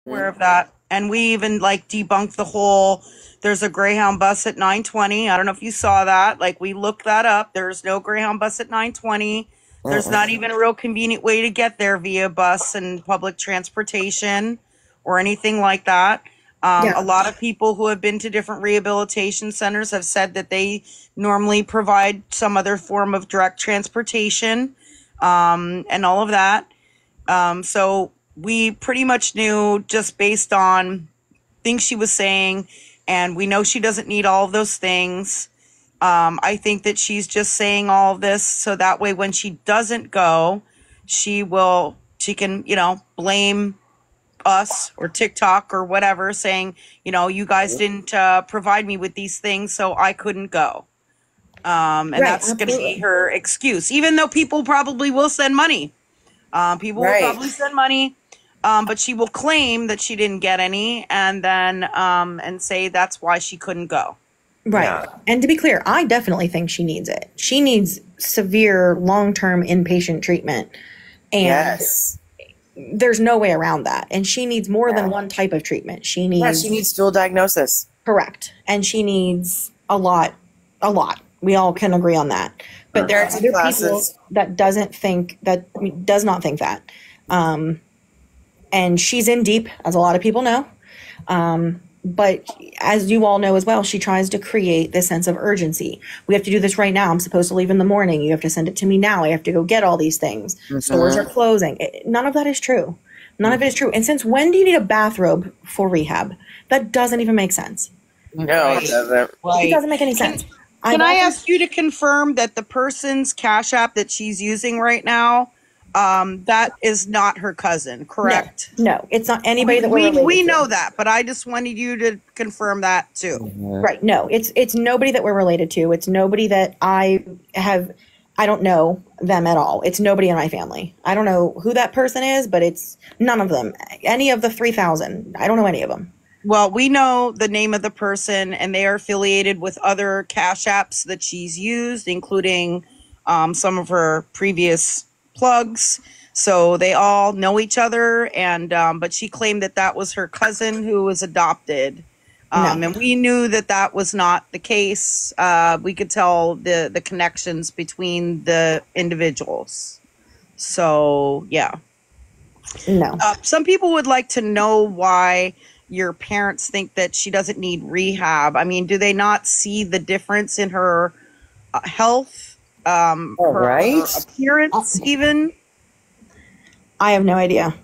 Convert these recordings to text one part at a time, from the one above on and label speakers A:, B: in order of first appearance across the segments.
A: Aware of that. And we even like debunked the whole there's a Greyhound bus at 9:20. I don't know if you saw that. Like we looked that up. There's no Greyhound bus at 9:20. There's not even a real convenient way to get there via bus and public transportation or anything like that. A
B: Yeah.
A: lot of people who have been to different rehabilitation centers have said that they normally provide some other form of direct transportation, and all of that. So we pretty much knew just based on things she was saying, and we know she doesn't need all of those things. I think that she's just saying all of this so that way when she doesn't go, she can, blame us or TikTok or whatever, saying, you guys didn't provide me with these things, so I couldn't go. And
B: Right.
A: that's going to be
B: Absolutely.
A: her excuse, even though people probably will send money. People will
C: Right.
A: probably send money, but she will claim that she didn't get any, and then and say that's why she couldn't go.
B: Right.
C: Yeah.
B: And to be clear, I definitely think she needs it. She needs severe long-term inpatient treatment. And
C: Yes.
B: there's no way around that. And she needs more
C: Yeah.
B: than one type of treatment. She
C: Yeah,
B: needs
C: she needs dual diagnosis.
B: correct. And she needs a lot, a lot. We all can agree on that. But there are other people
C: Classes.
B: that does not think that. And she's in deep, as a lot of people know. But as you all know as well, she tries to create this sense of urgency. We have to do this right now. I'm supposed to leave in the morning. You have to send it to me now. I have to go get all these things. Stores are closing. None of that is true. None of it is true. And since when do you need a bathrobe for rehab? That doesn't even make sense.
C: No, it doesn't.
B: It doesn't make any sense.
A: Can I ask you to confirm that the person's Cash App that she's using right now, that is not her cousin, correct?
B: No, it's not anybody that we're
A: We
B: related to.
A: know that, but I just wanted you to confirm that too.
B: Right. No, it's nobody that we're related to. It's nobody that I don't know them at all. It's nobody in my family. I don't know who that person is, but it's none of them. Any of the 3,000. I don't know any of them.
A: Well, we know the name of the person, and they are affiliated with other Cash Apps that she's used, including some of her previous plugs. So they all know each other, and but she claimed that that was her cousin who was adopted. And we knew that that was not the case. We could tell the connections between the individuals. So, yeah.
B: No.
A: Some people would like to know why your parents think that she doesn't need rehab. I mean, do they not see the difference in her health, her appearance, even?
B: I have no idea.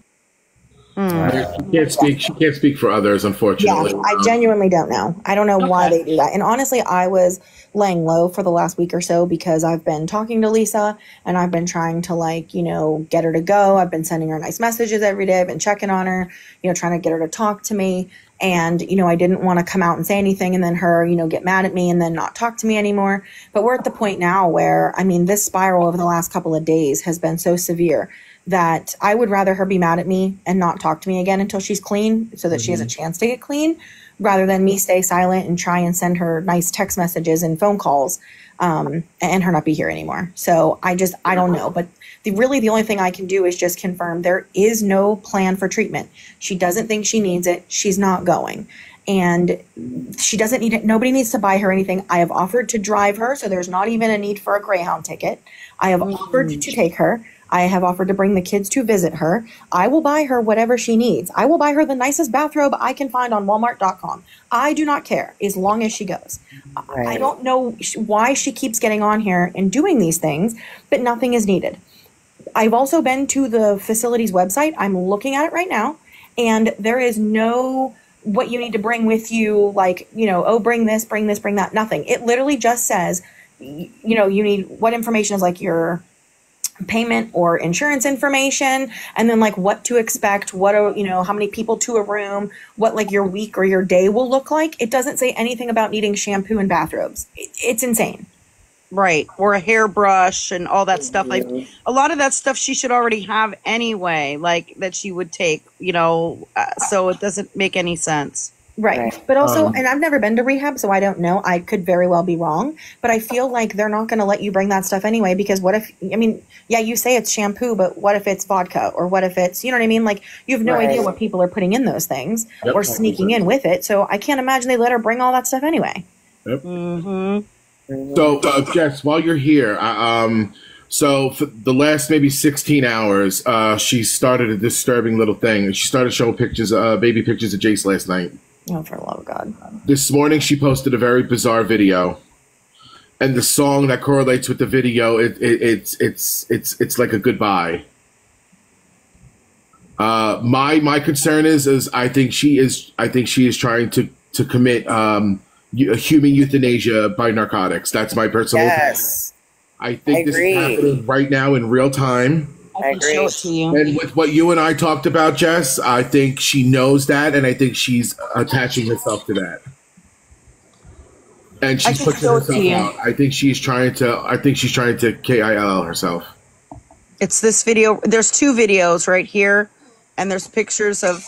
D: She can't speak for others, unfortunately.
B: Yeah, I genuinely don't know. I don't know why they do that. And honestly, I was laying low for the last week or so because I've been talking to Lisa and I've been trying to get her to go. I've been sending her nice messages every day. I've been checking on her, trying to get her to talk to me. And, I didn't want to come out and say anything and then her, get mad at me and then not talk to me anymore. But we're at the point now where, this spiral over the last couple of days has been so severe that I would rather her be mad at me and not talk to me again until she's clean so that she has a chance to get clean rather than me stay silent and try and send her nice text messages and phone calls and her not be here anymore. So I don't know. But the only thing I can do is just confirm there is no plan for treatment. She doesn't think she needs it. She's not going. And she doesn't need it. Nobody needs to buy her anything. I have offered to drive her, so there's not even a need for a Greyhound ticket. I have offered to take her. I have offered to bring the kids to visit her. I will buy her whatever she needs. I will buy her the nicest bathrobe I can find on Walmart.com. I do not care as long as she goes.
C: Right.
B: I don't know why she keeps getting on here and doing these things, but nothing is needed. I've also been to the facility's website. I'm looking at it right now, and there is no what you need to bring with you, bring this, bring that, nothing. It literally just says, you need what information is like your payment or insurance information, and then what to expect, what are, how many people to a room, what your week or your day will look like. It doesn't say anything about needing shampoo and bathrobes. It's insane.
A: Right. Or a hairbrush and all that stuff. Like a lot of that stuff she should already have anyway, that she would take, so it doesn't make any sense.
B: Right. But also, and I've never been to rehab, so I don't know. I could very well be wrong. But I feel like they're not going to let you bring that stuff anyway, because what if, I mean, yeah, you say it's shampoo, but what if it's vodka? Or what if it's, you know what I mean? Like, you have no idea what people are putting in those things or sneaking in with it. So I can't imagine they let her bring all that stuff anyway.
D: Yep. So, Jess, while you're here, so for the last maybe 16 hours, she started a disturbing little thing. She started showing pictures, baby pictures of Jace last night.
B: Oh, for the love of God.
D: This morning, she posted a very bizarre video, and the song that correlates with the video, it's like a goodbye. My concern is I think she is trying to commit human euthanasia by narcotics. That's my personal opinion. I think this is happening right now in real time.
C: I agree.
A: Show it to you.
D: And with what you and I talked about, Jess, I think she knows that, and I think she's attaching herself to that. And she's pushing herself out. I think she's trying to KIL herself.
A: It's this video. There's two videos right here, and there's pictures of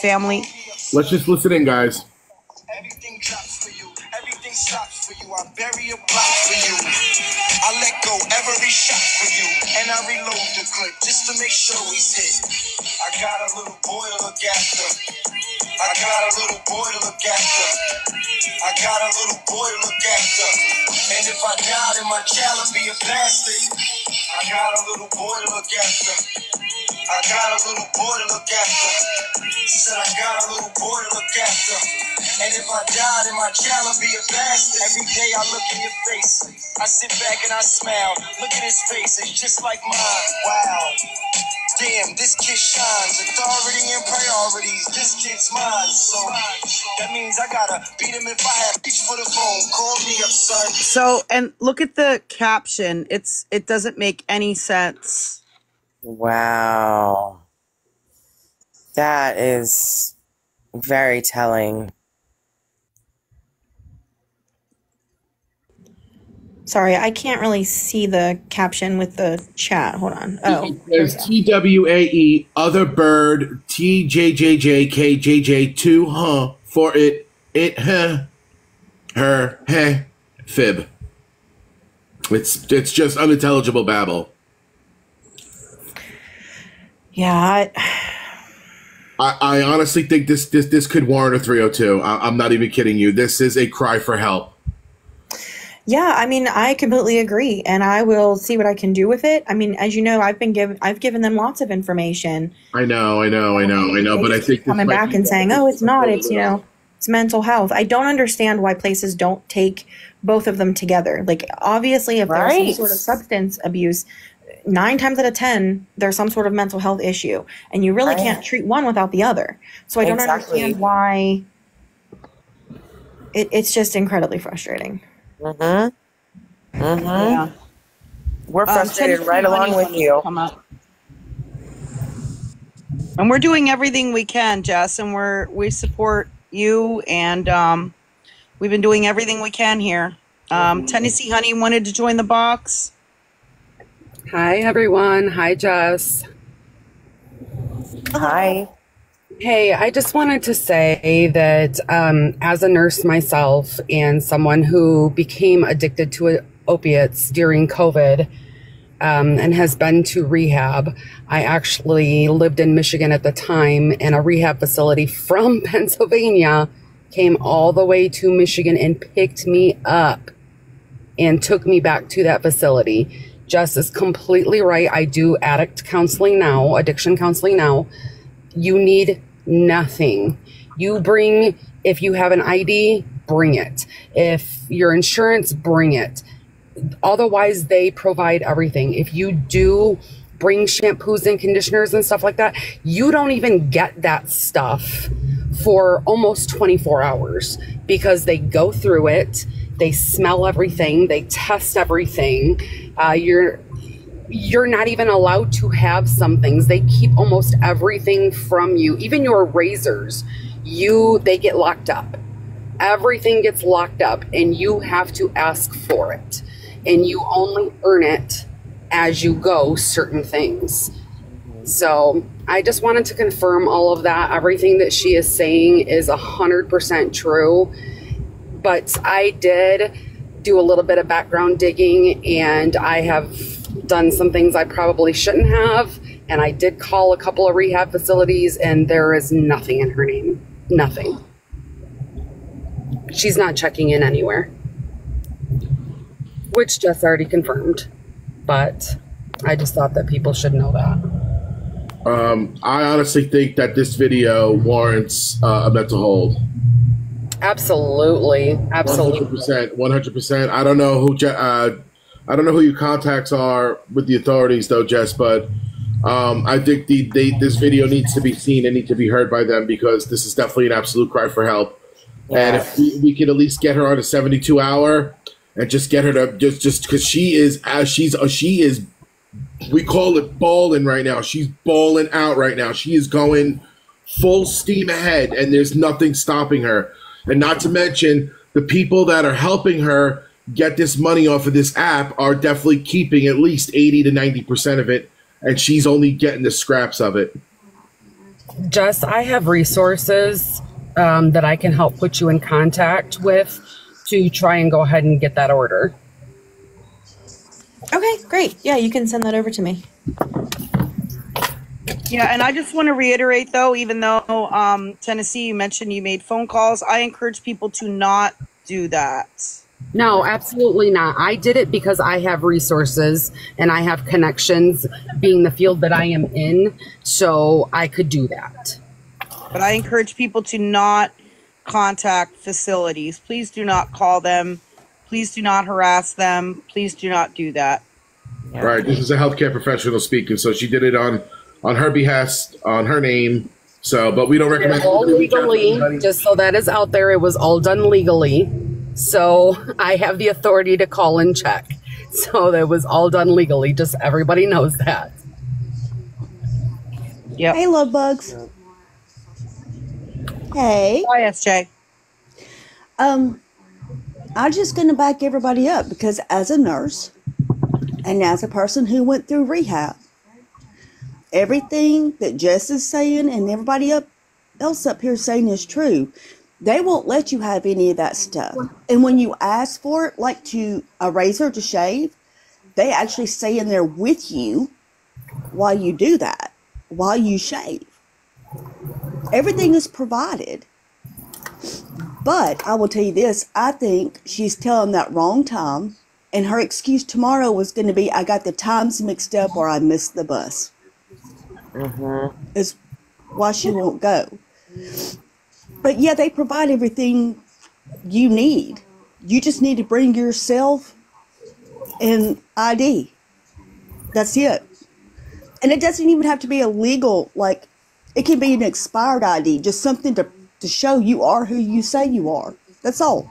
A: family.
D: Let's just listen in, guys.
E: Everything drops for you. Everything stops for you. I bury a block for you. I let go every shot for you. And I reload the clip just to make sure he's hit. I got a little boy to look after. I got a little boy to look after. I got a little boy to look after. And if I died in my child, I'd be a bastard. I got a little boy to look after. I got a little boy to look after. Said I got a little boy to look after. And if I died in my child, I'd be a bastard. Every day I look in your face, I sit back and I smile. Look at his face, it's just like mine. Wow. Damn, this kid shines. Authority and priorities. This kid's mine. So that means I gotta beat him if I have reach for the phone. Call me up, son.
A: So, and look at the caption. It doesn't make any sense.
C: Wow. That is very telling.
B: Sorry, I can't really see the caption with the chat. Hold on. Oh,
D: there's TWAE other bird TJJJKJJ2 for it her fib. It's just unintelligible babble.
B: Yeah.
D: I honestly think this could warrant a 302. I'm not even kidding you. This is a cry for help.
B: Yeah, I mean, I completely agree, and I will see what I can do with it. I mean, as you know, I've given them lots of information.
D: I know, but I think
B: coming back and saying, "Oh, it's not. It's it's mental health." I don't understand why places don't take both of them together. Like, obviously, if there's some sort of substance abuse, 9 times out of 10, there's some sort of mental health issue, and you really can't treat one without the other. So I don't understand why. It's just incredibly frustrating.
C: Yeah. We're frustrated right
A: Tennessee
C: along with you.
A: And we're doing everything we can, Jess, and we support you, and we've been doing everything we can here. Tennessee Honey wanted to join the box.
F: Hi, everyone. Hi, Jess.
C: Hi.
F: Hey, I just wanted to say that as a nurse myself and someone who became addicted to opiates during COVID and has been to rehab, I actually lived in Michigan at the time, and a rehab facility from Pennsylvania came all the way to Michigan and picked me up and took me back to that facility. Jess is completely right. I do addict counseling now, addiction counseling now. You need nothing. If you have an ID, bring it. If your insurance, bring it. Otherwise, they provide everything. If you do bring shampoos and conditioners and stuff like that, you don't even get that stuff for almost 24 hours because they go through it. They smell everything. They test everything. You're not even allowed to have some things. They keep almost everything from you. Even your razors, they get locked up. Everything gets locked up, and you have to ask for it. And you only earn it as you go certain things. So I just wanted to confirm all of that. Everything that she is saying is 100% true. But I did do a little bit of background digging, and I have done some things I probably shouldn't have. And I did call a couple of rehab facilities, and there is nothing in her name. Nothing. She's not checking in anywhere, which Jess already confirmed. But I just thought that people should know that.
D: I honestly think that this video warrants a mental hold.
F: Absolutely,
D: 100%. I don't know who your contacts are with the authorities, though, Jess. But I think this video needs to be seen and need to be heard by them, because this is definitely an absolute cry for help. Yeah. And if we could at least get her on a 72-hour and just get her to just because she is we call it balling right now. She's balling out right now. She is going full steam ahead, and there's nothing stopping her. And not to mention, the people that are helping her get this money off of this app are definitely keeping at least 80 to 90% of it, and she's only getting the scraps of it.
F: Jess, I have resources that I can help put you in contact with to try and go ahead and get that order.
B: Okay, great. Yeah, you can send that over to me.
A: Yeah, and I just want to reiterate, though, even though Tennessee, you mentioned you made phone calls, I encourage people to not do that.
F: No, absolutely not. I did it because I have resources and I have connections, being the field that I am in, so I could do that.
A: But I encourage people to not contact facilities. Please do not call them. Please do not harass them. Please do not do that.
D: Yeah. Right. This is a healthcare professional speaking, so she did it on her behest, on her name. So, but we don't recommend
F: all legally. Just so that is out there, it was all done legally. So I have the authority to call and check. So that was all done legally. Just everybody knows that.
A: Yeah.
G: Hey, love bugs. Hey.
A: Hi, SJ.
G: I'm just going to back everybody up, because as a nurse and as a person who went through rehab, everything that Jess is saying and everybody else up here saying is true. They won't let you have any of that stuff. And when you ask for it, like a razor to shave, they actually stay in there with you while you do that, while you shave. Everything is provided. But I will tell you this, I think she's telling that wrong time, and her excuse tomorrow was going to be, I got the times mixed up or I missed the bus. Is why she won't go. But yeah, they provide everything you need. You just need to bring yourself and ID. That's it. And it doesn't even have to be a legal, like, it can be an expired ID, just something to show you are who you say you are. That's all.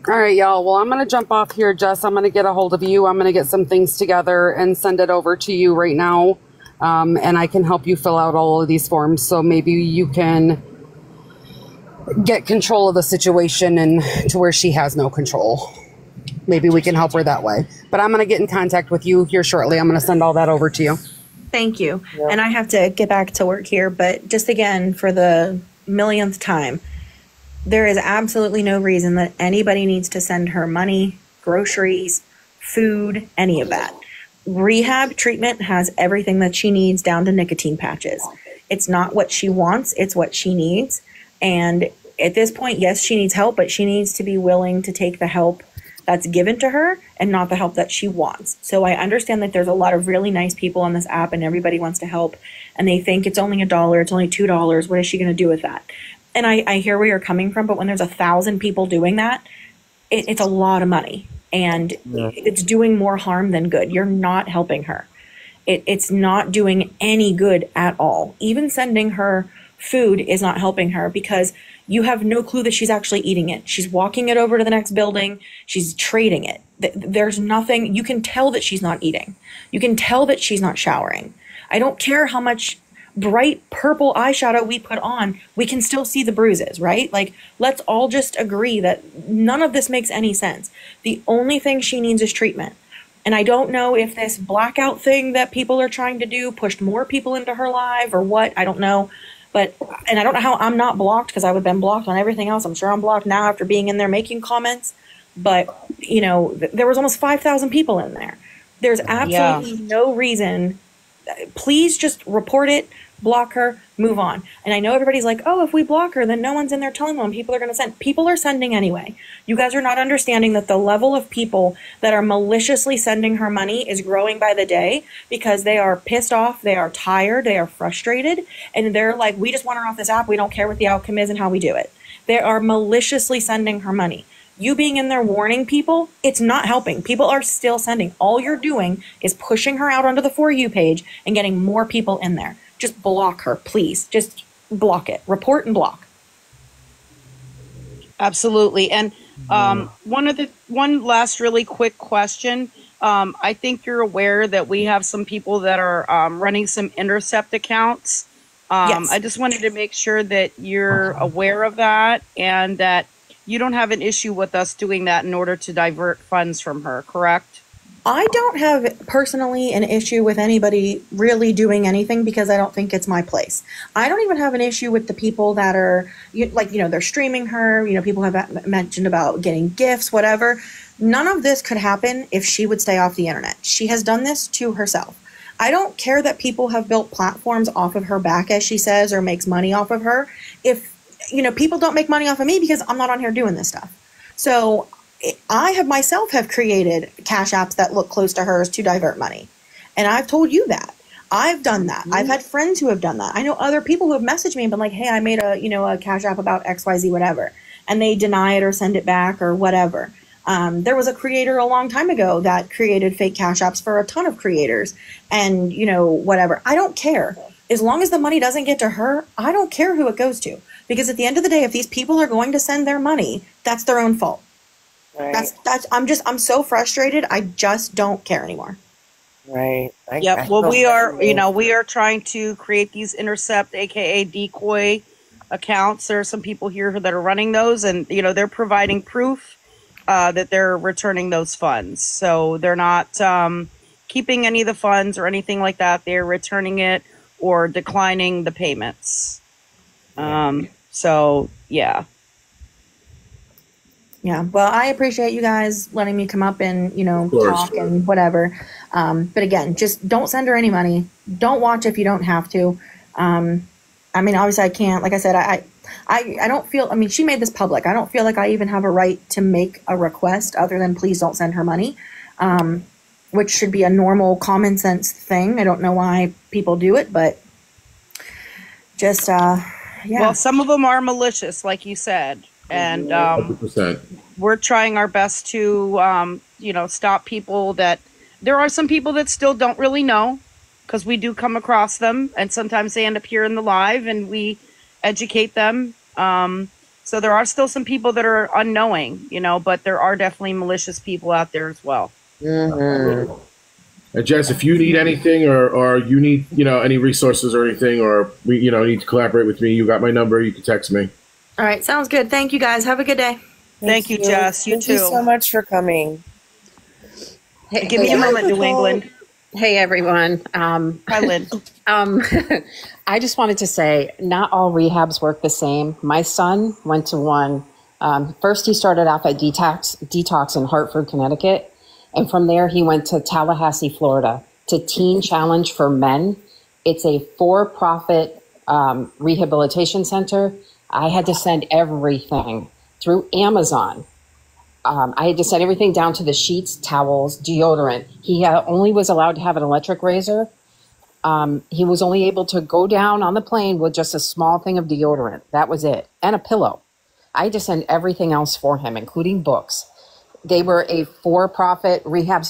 F: All right, y'all. Well, I'm going to jump off here, Jess. I'm going to get a hold of you. I'm going to get some things together and send it over to you right now. And I can help you fill out all of these forms. So maybe you can get control of the situation and to where she has no control. Maybe we can help her that way. But I'm going to get in contact with you here shortly. I'm going to send all that over to you.
B: Thank you. Yeah. And I have to get back to work here. But just again, for the millionth time, there is absolutely no reason that anybody needs to send her money, groceries, food, any of that. Rehab treatment has everything that she needs down to nicotine patches. It's not what she wants, it's what she needs. And at this point, yes, she needs help, but she needs to be willing to take the help that's given to her and not the help that she wants. So I understand that there's a lot of really nice people on this app and everybody wants to help and they think it's only $1, it's only $2. What is she going to do with that? And I hear where you're coming from, but when there's 1,000 people doing that, it's a lot of money and it's doing more harm than good. You're not helping her. It's not doing any good at all. Even sending her food is not helping her because you have no clue that she's actually eating it. She's walking it over to the next building. She's trading it. There's nothing. You can tell that she's not eating. You can tell that she's not showering. I don't care how much bright purple eyeshadow we put on, we can still see the bruises, right? Like, let's all just agree that none of this makes any sense. The only thing she needs is treatment. And I don't know if this blackout thing that people are trying to do pushed more people into her live or what. I don't know. But, and I don't know how I'm not blocked, because I would have been blocked on everything else. I'm sure I'm blocked now after being in there making comments. But, you know, there was almost 5,000 people in there. There's absolutely no reason. Please just report it, block her, move on. And I know everybody's like, oh, if we block her, then no one's in there telling them. People are going to send. People are sending anyway. You guys are not understanding that the level of people that are maliciously sending her money is growing by the day, because they are pissed off, they are tired, they are frustrated, and they're like, we just want her off this app. We don't care what the outcome is and how we do it. They are maliciously sending her money. You being in there warning people, it's not helping. People are still sending. All you're doing is pushing her out onto the For You page and getting more people in there. Just block her, please. Just block it. Report and block.
A: Absolutely. And one last really quick question. I think you're aware that we have some people that are running some intercept accounts.
B: Yes.
A: I just wanted to make sure that you're aware of that, and that you don't have an issue with us doing that in order to divert funds from her, correct?
B: I don't have personally an issue with anybody really doing anything, because I don't think it's my place. I don't even have an issue with the people that are they're streaming her. You know, people have mentioned about getting gifts, whatever. None of this could happen if she would stay off the internet. She has done this to herself. I don't care that people have built platforms off of her back, as she says, or makes money off of her. If, people don't make money off of me, because I'm not on here doing this stuff. So I have myself have created cash apps that look close to hers to divert money. And I've told you that. I've done that. I've had friends who have done that. I know other people who have messaged me and been like, hey, I made a cash app about XYZ, whatever. And they deny it or send it back or whatever. There was a creator a long time ago that created fake cash apps for a ton of creators, and, whatever. I don't care. As long as the money doesn't get to her, I don't care who it goes to. Because at the end of the day, if these people are going to send their money, that's their own fault.
C: Right.
B: I'm so frustrated. I just don't care anymore.
C: Right.
A: Well, we are trying to create these intercept, aka decoy accounts. There are some people here that are running those, and they're providing proof that they're returning those funds. So they're not keeping any of the funds or anything like that. They're returning it or declining the payments. So yeah.
B: Yeah, well, I appreciate you guys letting me come up and, talk and whatever. But again, just don't send her any money. Don't watch if you don't have to. Obviously I can't. Like I said, I don't feel, she made this public. I don't feel like I even have a right to make a request other than please don't send her money, which should be a normal common sense thing. I don't know why people do it, but just, yeah.
A: Well, some of them are malicious, like you said. And
D: 100%.
A: We're trying our best to, stop people that there are some people that still don't really know, because we do come across them, and sometimes they end up here in the live and we educate them. So there are still some people that are unknowing, but there are definitely malicious people out there as well.
C: Mm-hmm.
D: And Jess, if you need anything or you need, any resources or anything, or we, need to collaborate with me, you got my number. You can text me.
B: All right. Sounds good. Thank you guys. Have a good day.
A: Thank you, Jess. You too.
C: Thank you so much for coming.
A: Hey, give me a moment, New England.
H: Hey, everyone.
A: Hi, Lynn.
H: I just wanted to say, not all rehabs work the same. My son went to one. First, he started off at Detox in Hartford, Connecticut. And from there, he went to Tallahassee, Florida, to Teen Challenge for Men. It's a for-profit rehabilitation center. I had to send everything through Amazon. I had to send everything down to the sheets, towels, deodorant. He only was allowed to have an electric razor. He was only able to go down on the plane with just a small thing of deodorant. That was it. And a pillow. I had to send everything else for him, including books. They were a for-profit rehab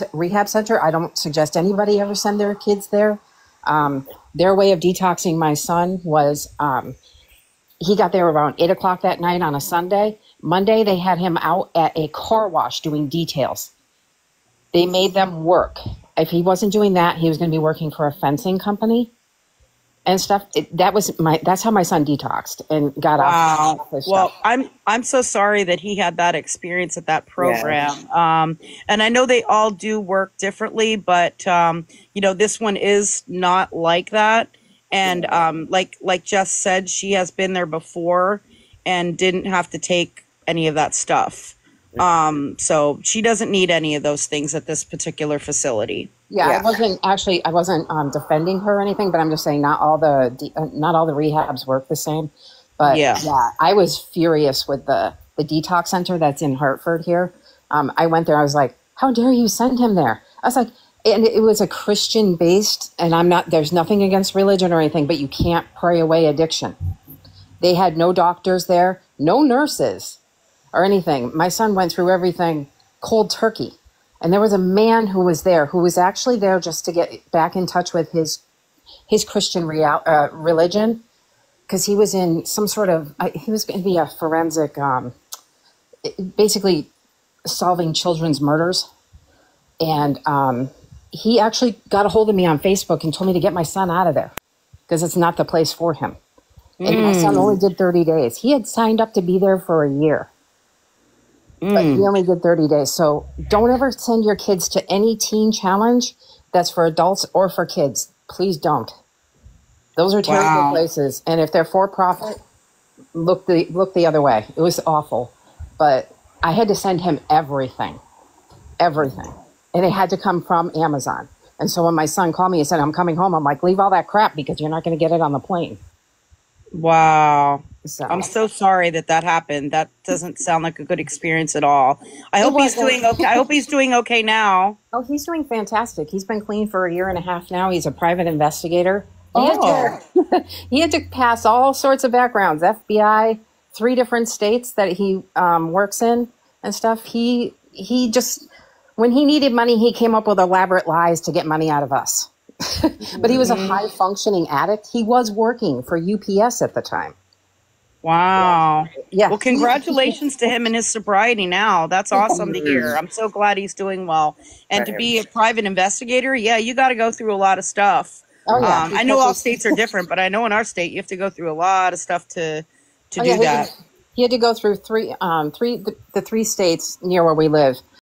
H: center. I don't suggest anybody ever send their kids there. Their way of detoxing my son was he got there around 8 o'clock that night on a Sunday. Monday, they had him out at a car wash doing details. They made them work. If he wasn't doing that, he was going to be working for a fencing company. and stuff. That's how my son detoxed and got
A: Wow.
H: off this
A: Well,
H: stuff.
A: I'm so sorry that he had that experience at that program. And I know they all do work differently, but this one is not like that. And like Jess said, she has been there before and didn't have to take any of that stuff. So she doesn't need any of those things at this particular facility.
H: Yeah, I wasn't defending her or anything, but I'm just saying not all the rehabs work the same. But yeah, I was furious with the detox center that's in Hartford here. I went there. I was like, how dare you send him there? I was like, and it was a Christian based, and there's nothing against religion or anything, but you can't pray away addiction. They had no doctors there, no nurses or anything. My son went through everything cold turkey. And there was a man who was there, who was actually there just to get back in touch with his Christian religion, because he was in some sort of, he was going to be a forensic, basically solving children's murders. And he actually got a hold of me on Facebook and told me to get my son out of there because it's not the place for him. And my son only did 30 days. He had signed up to be there for a year. But he only did 30 days. So don't ever send your kids to any teen challenge that's for adults or for kids. Please don't. Those are terrible places. And if they're for profit, look the other way. It was awful. But I had to send him everything. And it had to come from Amazon. And so when my son called me and said, I'm coming home, I'm like, leave all that crap because you're not going to get it on the plane.
A: Wow.
H: So
A: I'm so sorry that happened. That doesn't sound like a good experience at all. I hope he's doing okay. I hope he's doing okay now.
H: Oh, he's doing fantastic. He's been clean for a year and a half now. He's a private investigator. He had to pass all sorts of backgrounds, FBI, 3 different states that he works in and stuff. He just, when he needed money, he came up with elaborate lies to get money out of us. But he was a high functioning addict. He was working for UPS at the time.
A: Wow.
H: Yeah.
A: Well, congratulations to him and his sobriety now. That's awesome to hear. I'm so glad he's doing well. And to be a private investigator, you got to go through a lot of stuff.
H: Oh, yeah.
A: I know all states are different, but I know in our state you have to go through a lot of stuff to do that.
H: He had to go through the 3 states near where we live.